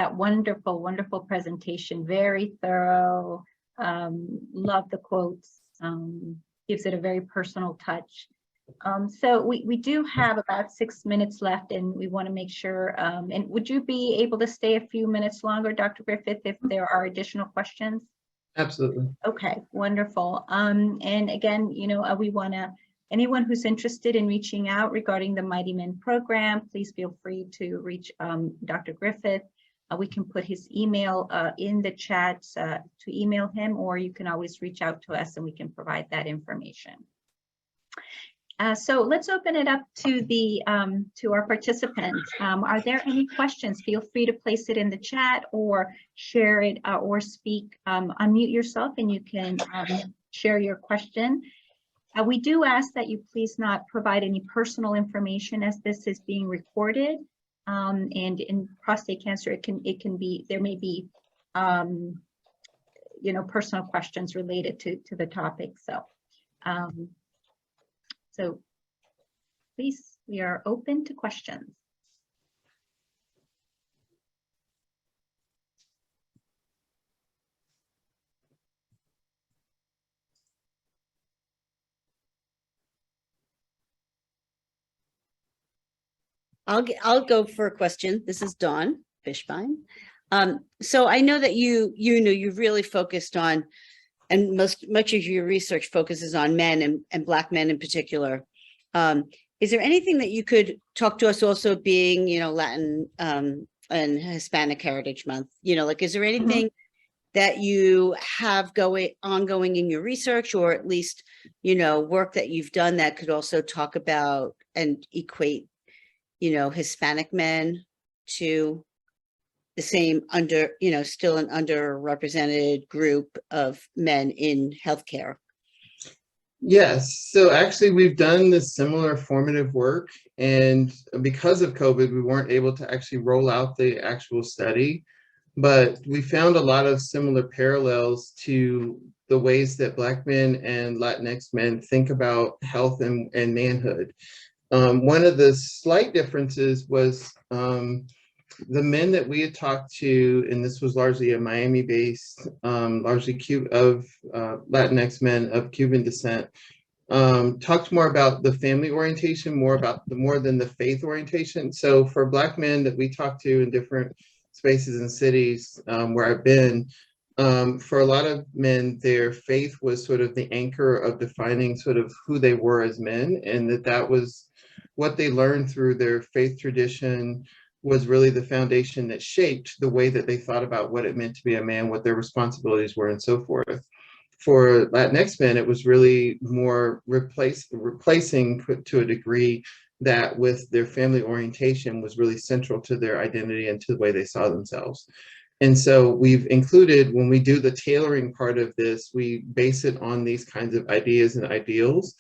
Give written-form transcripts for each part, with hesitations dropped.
that wonderful, wonderful presentation. Very thorough. Love the quotes. Gives it a very personal touch. So we do have about 6 minutes left, and we want to make sure. And would you be able to stay a few minutes longer, Dr. Griffith, if there are additional questions? Absolutely. Okay, wonderful. And again, you know, we want to, anyone who's interested in reaching out regarding the Mighty Men program, please feel free to reach Dr. Griffith. We can put his email in the chat to email him, or you can always reach out to us and we can provide that information. So let's open it up to the to our participants. Are there any questions? Feel free to place it in the chat or share it or speak. Unmute yourself and you can share your question. We do ask that you please not provide any personal information, as this is being recorded. And in prostate cancer, it can be, there may be you know, personal questions related to the topic. So so please, we are open to questions. I'll go for a question. This is Dawn Fishbein. So I know that you've really focused on, and much of your research focuses on men and Black men in particular. Is there anything that you could talk to us, also being, you know, Latin and Hispanic Heritage Month? You know, like, is there anything that you have ongoing in your research, or at least, you know, work that you've done that could also talk about and equate, you know, Hispanic men to the same still an underrepresented group of men in healthcare? Yes, so actually we've done this similar formative work, and because of COVID, we weren't able to actually roll out the actual study, but we found a lot of similar parallels to the ways that Black men and Latinx men think about health and manhood. One of the slight differences was the men that we had talked to, and this was largely a Miami-based, largely Latinx men of Cuban descent, talked more about the family orientation, more than the faith orientation. So for Black men that we talked to in different spaces and cities where I've been, for a lot of men, their faith was sort of the anchor of defining sort of who they were as men, and that was what they learned through their faith tradition was really the foundation that shaped the way that they thought about what it meant to be a man, what their responsibilities were, and so forth. For Latinx men, it was really more replacing to a degree that with their family orientation was really central to their identity and to the way they saw themselves. And so we've included, when we do the tailoring part of this, we base it on these kinds of ideas and ideals.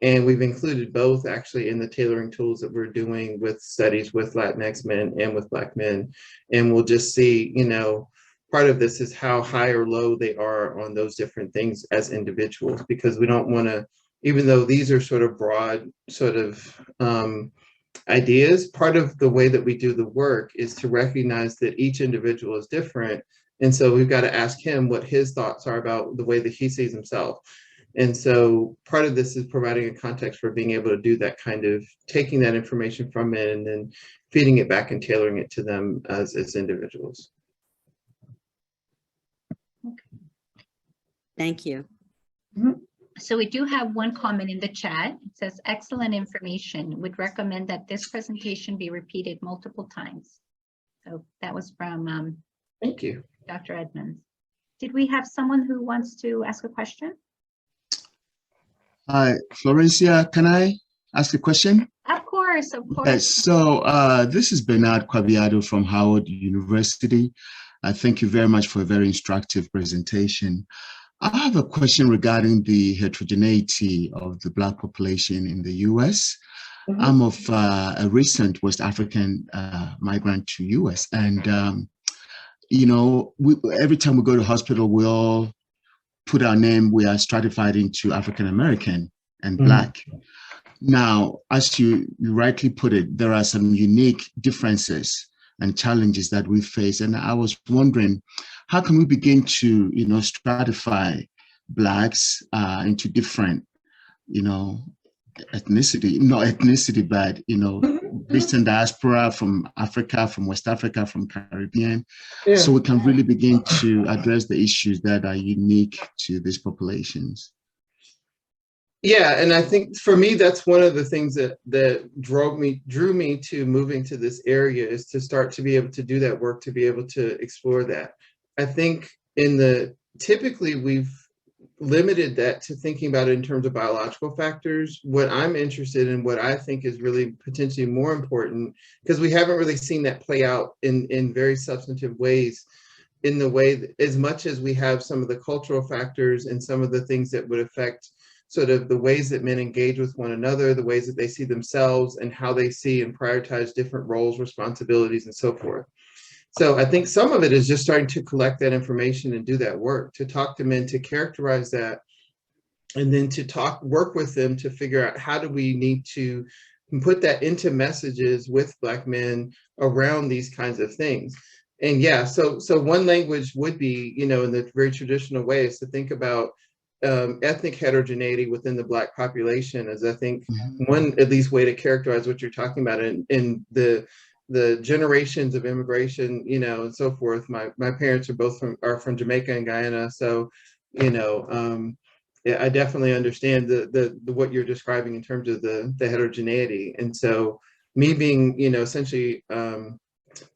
And we've included both actually in the tailoring tools that we're doing with studies with Latinx men and with Black men. And we'll just see, you know, part of this is how high or low they are on those different things as individuals, because we don't want to, even though these are sort of broad sort of ideas, part of the way that we do the work is to recognize that each individual is different. And so we've got to ask him what his thoughts are about the way that he sees himself. And so part of this is providing a context for being able to do that kind of taking that information from men and then feeding it back and tailoring it to them as individuals. Okay. Thank you. So we do have one comment in the chat. It says, excellent information. Would recommend that this presentation be repeated multiple times. So that was from Thank you, Dr. Edmonds. Did we have someone who wants to ask a question? Hi, Florencia, can I ask a question? Of course, of course. Yes, so this is Bernard Quabiado from Howard University. Thank you very much for a very instructive presentation. I have a question regarding the heterogeneity of the Black population in the US. I'm of a recent West African migrant to US, and you know, every time we go to hospital, we all put our name, we are stratified into African American and Black. Now, as you rightly put it, there are some unique differences and challenges that we face. And I was wondering, how can we begin to, stratify Blacks into different, ethnicity, not ethnicity, but, Eastern diaspora, from Africa, from West Africa, from Caribbean, Yeah. so we can really begin to address the issues that are unique to these populations. Yeah, and I think for me, that's one of the things that drew me to moving to this area, is to start to be able to do that work, to be able to explore that. I think typically we've limited that to thinking about it in terms of biological factors. What I'm interested in, what I think is really potentially more important, because we haven't really seen that play out in very substantive ways, in the way that, as much as we have some of the cultural factors and some of the things that would affect sort of the ways that men engage with one another, the ways that they see themselves, and how they see and prioritize different roles, responsibilities, and so forth. So I think some of it is just starting to collect that information and do that work, to talk to men, to characterize that, and then to work with them to figure out how do we need to put that into messages with Black men around these kinds of things. And yeah, so one language would be, in the very traditional way, is to think about ethnic heterogeneity within the Black population as, I think, one at least way to characterize what you're talking about in the generations of immigration, and so forth. My parents are from Jamaica and Guyana, so yeah, I definitely understand the what you're describing in terms of the heterogeneity. And so me being essentially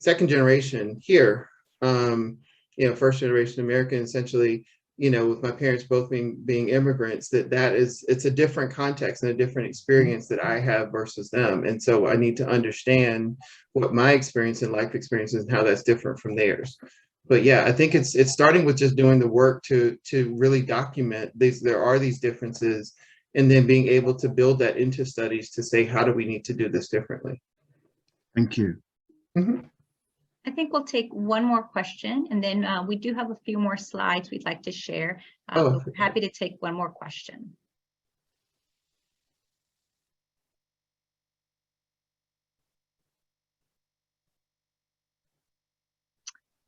second generation here, first generation American, essentially, with my parents both being immigrants, it's a different context and a different experience that I have versus them. And so I need to understand what my experience and life experience is and how that's different from theirs. But yeah, I think it's starting with just doing the work to really document there are these differences, and then being able to build that into studies to say, how do we need to do this differently? Thank you. Mm-hmm. I think we'll take one more question, and then we do have a few more slides we'd like to share. We're happy to take one more question.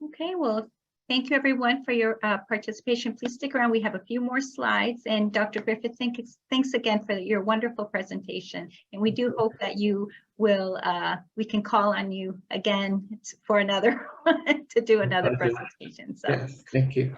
Okay, well, thank you everyone for your participation. Please stick around. We have a few more slides. And Dr. Griffith, thanks again for your wonderful presentation. And we do hope that you will, we can call on you again for another, to do another presentation. So Yes, thank you.